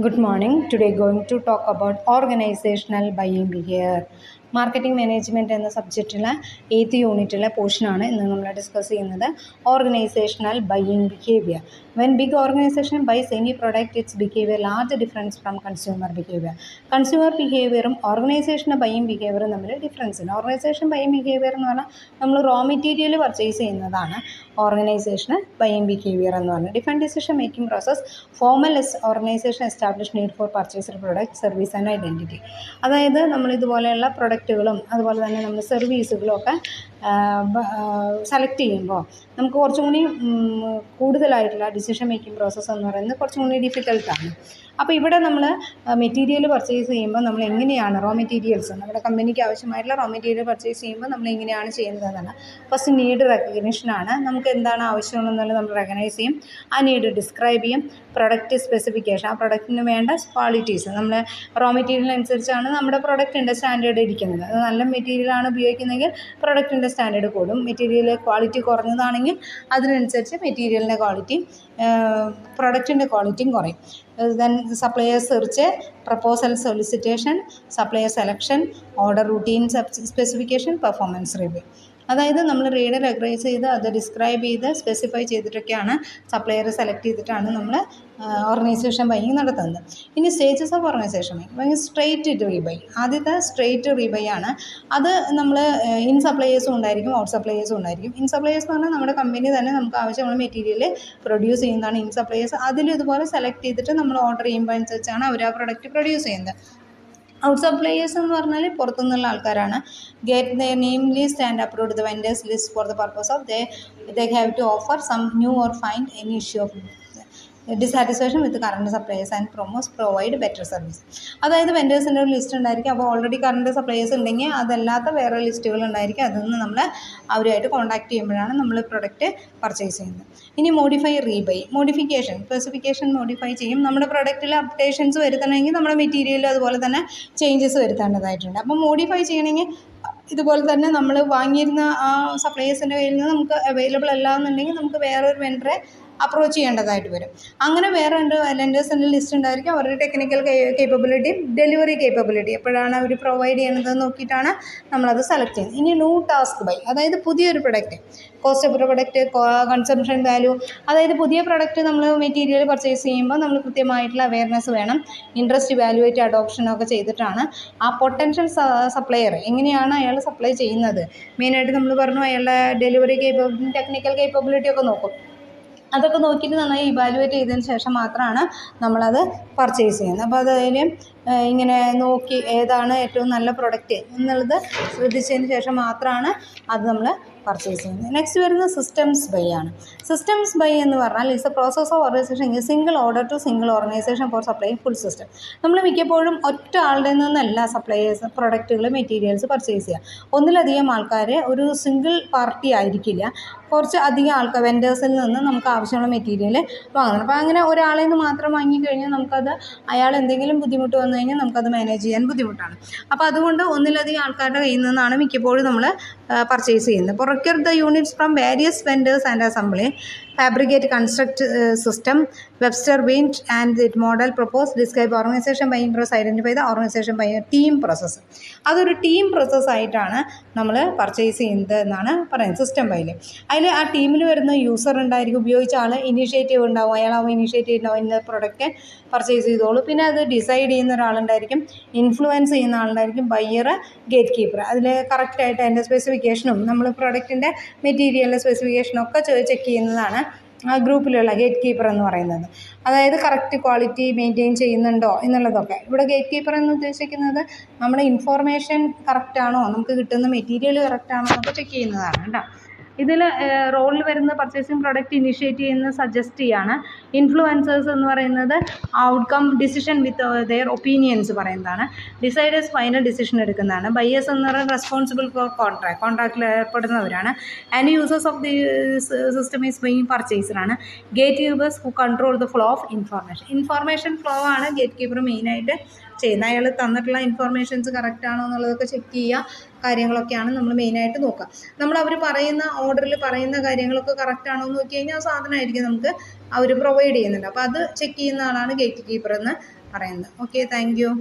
Good morning. Today going to talk about organizational buying behavior. Marketing management എന്ന സബ്ജക്റ്റിലെ 8th യൂണിറ്റിലെ പോർഷനാണ് ഇന്ന് നമ്മൾ ഡിസ്കസ് ചെയ്യുന്നത്. Organizational buying behaviour. When big organization buys any product it's behaviour large difference from consumer behaviour. Consumer ബിഹേവിയറും ഓർഗനൈസേഷൻ്റെ buying ബിഹേവിയറും തമ്മിൽ ഡിഫറൻസ് ഉണ്ട്. ഓർഗനൈസേഷൻ ബൈയിങ് ബിഹേവിയർ എന്ന് പറഞ്ഞാൽ നമ്മൾ റോ മെറ്റീരിയൽ പർച്ചേസ് ചെയ്യുന്നതാണ് ഓർഗനൈസേഷണൽ ബൈയിങ് ബിഹേവിയർ എന്ന് പറഞ്ഞാൽ. Different decision making process. Formal organization establish need for purchased product service and identity. അതായത് നമ്മളിതുപോലെയുള്ള പ്രൊഡക്റ്റുകളും അതുപോലെ തന്നെ നമ്മൾ സർവീസുകളും ഒക്കെ സെലക്ട് ചെയ്യുമ്പോൾ നമുക്ക് കുറച്ചും കൂടി കൂടുതലായിട്ടുള്ള ഡിസിഷൻ മേക്കിംഗ് പ്രോസസ്സ് എന്ന് പറയുന്നത് കുറച്ചും കൂടി ഡിഫിക്കൽട്ടാണ്. അപ്പോൾ ഇവിടെ നമ്മൾ മെറ്റീരിയൽ പർച്ചേസ് ചെയ്യുമ്പോൾ നമ്മൾ എങ്ങനെയാണ് റോ മെറ്റീരിയൽസ് നമ്മുടെ കമ്പനിക്ക് ആവശ്യമായിട്ടുള്ള റോ മെറ്റീരിയൽ പർച്ചേസ് ചെയ്യുമ്പോൾ നമ്മൾ എങ്ങനെയാണ് ചെയ്യുന്നതെന്നാണ്. First need റെക്കഗ്നിഷനാണ്. നമുക്ക് എന്താണ് ആവശ്യമുള്ളതെന്നുള്ളത് നമ്മൾ റെക്കഗ്നൈസ് ചെയ്യും. ആ നീഡ് ഡിസ്ക്രൈബ് ചെയ്യും. പ്രൊഡക്റ്റ് സ്പെസിഫിക്കേഷൻ, ആ പ്രൊഡക്റ്റിന് വേണ്ട ക്വാളിറ്റീസ്, നമ്മൾ റോ മെറ്റീരിയലിനനുസരിച്ചാണ് നമ്മുടെ പ്രൊഡക്റ്റിൻ്റെ സ്റ്റാൻഡേർഡ് ഇരിക്കുന്നത്. അത് നല്ല മെറ്റീരിയലാണ് ഉപയോഗിക്കുന്നതെങ്കിൽ പ്രൊഡക്റ്റിൻ്റെ സ്റ്റാൻഡേർഡ് കൂടും. മെറ്റീരിയൽ ക്വാളിറ്റി കുറഞ്ഞതാണെങ്കിൽ അതിനനുസരിച്ച് മെറ്റീരിയലിൻ്റെ ക്വാളിറ്റി പ്രൊഡക്റ്റിൻ്റെ ക്വാളിറ്റിയും കുറയും. Then supplier search, proposal solicitation, supplier selection, order routine specification, performance review. അതായത് നമ്മൾ റീഡ് റെക്കഗ്നൈസ് ചെയ്ത് അത് ഡിസ്ക്രൈബ് ചെയ്ത് സ്പെസിഫൈ ചെയ്തിട്ടൊക്കെയാണ് സപ്ലയർ സെലക്ട് ചെയ്തിട്ടാണ് നമ്മൾ ഓർഗനൈസേഷൻ ബൈയിങ് നടത്തുന്നത്. ഇനി stages of organization buying. Straight rebuy. ആദ്യത്തെ സ്ട്രെയിറ്റ് റീബൈ ആണ്. അത് നമ്മൾ ഇൻ സപ്ലയേഴ്സും ഉണ്ടായിരിക്കും, ഔട്ട് സപ്ലയേഴ്സും ഉണ്ടായിരിക്കും. ഇൻ സപ്ലയേഴ്സ് എന്ന് പറഞ്ഞാൽ നമ്മുടെ കമ്പനി തന്നെ നമുക്ക് ആവശ്യമുള്ള മെറ്റീരിയൽ പ്രൊഡ്യൂസ് ചെയ്യുന്നതാണ് ഇൻ സപ്ലയേഴ്സ്. അതിലിതുപോലെ സെലക്ട് ചെയ്തിട്ട് നമ്മൾ ഓർഡർ ചെയ്യുമ്പോൾ അനുസരിച്ചാണ് അവർ ആ പ്രൊഡക്റ്റ് പ്രൊഡ്യൂസ് ചെയ്യുന്നത്. ഔട്ട് സപ്ലയേഴ്സ് എന്ന് പറഞ്ഞാൽ പുറത്തുനിന്നുള്ള ആൾക്കാരാണ്. Get the name list and approve the vendors list for the purpose of they have to offer some new or find any issue of dissatisfaction with current suppliers and provide better service. അതായത് വെൻഡേഴ്സിൻ്റെ ഒരു list ഉണ്ടായിരിക്കും. അപ്പോൾ already current suppliers ഉണ്ടെങ്കിൽ അതല്ലാത്ത വേറെ ലിസ്റ്റുകൾ ഉണ്ടായിരിക്കും. അതൊന്ന് നമ്മൾ അവരുമായിട്ട് കോൺടാക്ട് ചെയ്യുമ്പോഴാണ് നമ്മൾ പ്രൊഡക്റ്റ് പർച്ചേസ് ചെയ്യുന്നത്. ഇനി modify rebuy. Modification, specification modify ചെയ്യും. നമ്മുടെ പ്രൊഡക്റ്റിൽ അപ്ഡേഷൻസ് വരുത്തണമെങ്കിൽ നമ്മുടെ മെറ്റീരിയൽ അതുപോലെ തന്നെ ചേഞ്ചസ് വരുത്തേണ്ടതായിട്ടുണ്ട്. അപ്പോൾ മോഡിഫൈ ചെയ്യണമെങ്കിൽ ഇതുപോലെ തന്നെ നമ്മൾ വാങ്ങിയിരുന്ന ആ സപ്ലയേഴ്സിൻ്റെ കയ്യിൽ നിന്ന് നമുക്ക് അവൈലബിൾ അല്ല എന്നുണ്ടെങ്കിൽ നമുക്ക് വേറൊരു വെണ്ടറെ അപ്രോച്ച് ചെയ്യേണ്ടതായിട്ട് വരും. അങ്ങനെ വേറെ വെൻഡേഴ്സിൻ്റെ ലിസ്റ്റ് ഉണ്ടായിരിക്കും. അവരുടെ ടെക്നിക്കൽ കേപ്പബിലിറ്റിയും ഡെലിവറി കേപ്പബിലിറ്റി എപ്പോഴാണ് അവർ പ്രൊവൈഡ് ചെയ്യുന്നത് നോക്കിയിട്ടാണ് നമ്മളത് സെലക്ട് ചെയ്യുന്നത്. ഇനി ന്യൂ ടാസ്ക് ബൈ, അതായത് പുതിയൊരു product, cost of product, consumption value. അതായത് പുതിയ പ്രൊഡക്റ്റ് നമ്മൾ മെറ്റീരിയൽ പർച്ചേസ് ചെയ്യുമ്പോൾ നമ്മൾ കൃത്യമായിട്ടുള്ള അവയർനെസ് വേണം. ഇൻട്രസ്റ്റ് വാല്യുവേറ്റ് അഡോപ്ഷനൊക്കെ ചെയ്തിട്ടാണ് ആ പൊട്ടൻഷ്യൽ സപ്ലയർ എങ്ങനെയാണ് അയാൾ സപ്ലൈ ചെയ്യുന്നത്. മെയിനായിട്ട് നമ്മൾ പറഞ്ഞു അയാളുടെ ഡെലിവറി കേപ്പബിലിറ്റി, ടെക്നിക്കൽ കേപ്പബിലിറ്റി ഒക്കെ നോക്കും. അതൊക്കെ നോക്കിയിട്ട് നന്നായി ഇവാലുവേറ്റ് ചെയ്തതിന് ശേഷം മാത്രമാണ് നമ്മളത് പർച്ചേസ് ചെയ്യുന്നത്. അപ്പോൾ അതിൽ ഇങ്ങനെ നോക്കി ഏതാണ് ഏറ്റവും നല്ല പ്രൊഡക്റ്റ് എന്നുള്ളത് ശ്രദ്ധിച്ചതിന് ശേഷം മാത്രമാണ് അത് നമ്മൾ പർച്ചേസ് ചെയ്യുന്നത്. നെക്സ്റ്റ് വരുന്നത് സിസ്റ്റംസ് ബൈ ആണ്. സിസ്റ്റംസ് ബൈ എന്ന് പറഞ്ഞാൽ it's a process of organisation single order to single organisation for supplying full system. നമ്മൾ മിക്കപ്പോഴും ഒറ്റ ആളുടെ നിന്നല്ല സപ്ലയേഴ്സ് പ്രൊഡക്റ്റുകൾ മെറ്റീരിയൽസ് പർച്ചേസ് ചെയ്യുക. ഒന്നിലധികം ആൾക്കാർ, ഒരു സിംഗിൾ പാർട്ടി ആയിരിക്കില്ല, കുറച്ച് അധികം ആൾക്കാർ വെൻഡേഴ്സിൽ നിന്ന് നമുക്ക് ആവശ്യമുള്ള മെറ്റീരിയൽ വാങ്ങണം. അപ്പോൾ അങ്ങനെ ഒരാളിൽ നിന്ന് മാത്രം വാങ്ങിക്കഴിഞ്ഞാൽ നമുക്കത് അയാൾ എന്തെങ്കിലും ബുദ്ധിമുട്ട് വന്നു കഴിഞ്ഞാൽ നമുക്കത് മാനേജ് ചെയ്യാൻ ബുദ്ധിമുട്ടാണ്. അപ്പോൾ അതുകൊണ്ട് ഒന്നിലധികം ആൾക്കാരുടെ കയ്യിൽ നിന്നാണ് മിക്കപ്പോഴും നമ്മൾ പർച്ചേസ് ചെയ്യുന്നത്. Procure the units from various vendors and assembly, fabricate, construct system, Webster Wunsch and its model, propose, describe organization buying process, identify the organization buying team process. അതൊരു ടീം പ്രോസസ്സായിട്ടാണ് നമ്മൾ പർച്ചേസ് ചെയ്യുന്നത് എന്നാണ് പറയുന്നത് സിസ്റ്റം ബൈയിൽ. അതിൽ ആ ടീമിൽ വരുന്ന യൂസർ ഉണ്ടായിരിക്കും, ഉപയോഗിച്ച ആൾ ഇനീഷ്യേറ്റീവ് ഉണ്ടാവും, അയാളാവും ഇനീഷ്യേറ്റീവ് ഉണ്ടാവും ഇന്ന പ്രൊഡക്റ്റ് പർച്ചേസ് ചെയ്തോളൂ. പിന്നെ അത് ഡിസൈഡ് ചെയ്യുന്ന ഒരാളുണ്ടായിരിക്കും, ഇൻഫ്ലുവൻസ് ചെയ്യുന്ന ആളുണ്ടായിരിക്കും, ബയ്യർ, ഗേറ്റ് കീപ്പർ. അതിൽ കറക്റ്റായിട്ട് അതിൻ്റെ സ്പെസിഫിക്കേഷനും നമ്മൾ പ്രൊഡക്റ്റിൻ്റെ മെറ്റീരിയലിൻ്റെ സ്പെസിഫിക്കേഷനും ഒക്കെ ചെക്ക് ചെയ്യുന്നതാണ് ആ ഗ്രൂപ്പിലുള്ള ഗേറ്റ് കീപ്പർ എന്ന് പറയുന്നത്. അതായത് കറക്റ്റ് ക്വാളിറ്റി മെയിൻറ്റെയിൻ ചെയ്യുന്നുണ്ടോ എന്നുള്ളതൊക്കെ. ഇവിടെ ഗേറ്റ് കീപ്പർ എന്ന് ഉദ്ദേശിക്കുന്നത് നമ്മുടെ ഇൻഫോർമേഷൻ കറക്റ്റാണോ, നമുക്ക് കിട്ടുന്ന മെറ്റീരിയൽ കറക്റ്റാണോ എന്നൊക്കെ ചെക്ക് ചെയ്യുന്നതാണ് കേട്ടോ. ഇതിൽ റോളിൽ വരുന്ന പർച്ചേസിങ് പ്രൊഡക്റ്റ് ഇനിഷ്യേറ്റ് ചെയ്യുന്നത് സജസ്റ്റ് ചെയ്യാണ്. ഇൻഫ്ലുവൻസേഴ്സ് എന്ന് പറയുന്നത് outcome decision with their opinions പറയുന്നതാണ്. ഡിസൈഡേഴ്സ് ഫൈനൽ ഡിസിഷൻ എടുക്കുന്നതാണ്. ബയേഴ്സ് എന്ന് പറയുന്നത് റെസ്പോൺസിബിൾ ഫോർ കോൺട്രാക്റ്റിൽ ഏർപ്പെടുന്നവരാണ്. And users of the system is buying പർച്ചേസറാണ്. Gatekeepers who control the flow of information flow ആണ് ഗേറ്റ് കീപ്പർ മെയിനായിട്ട് ചെയ്യുന്നത്. അയാൾ തന്നിട്ടുള്ള ഇൻഫർമേഷൻസ് കറക്റ്റ് ആണോ എന്നുള്ളതൊക്കെ ചെക്ക് ചെയ്യുക കാര്യങ്ങളൊക്കെയാണ് നമ്മൾ മെയിനായിട്ട് നോക്കുക. നമ്മൾ അവർ പറയുന്ന ഓർഡറിൽ പറയുന്ന കാര്യങ്ങളൊക്കെ കറക്റ്റ് ആണോ എന്ന് നോക്കി കഴിഞ്ഞാൽ ആ സാധനമായിരിക്കും നമുക്ക് അവർ പ്രൊവൈഡ് ചെയ്യുന്നുണ്ട്. അപ്പോൾ അത് ചെക്ക് ചെയ്യുന്ന ആളാണ് ഗേറ്റ് കീപ്പർ എന്ന് പറയുന്നത്. Okay, thank you.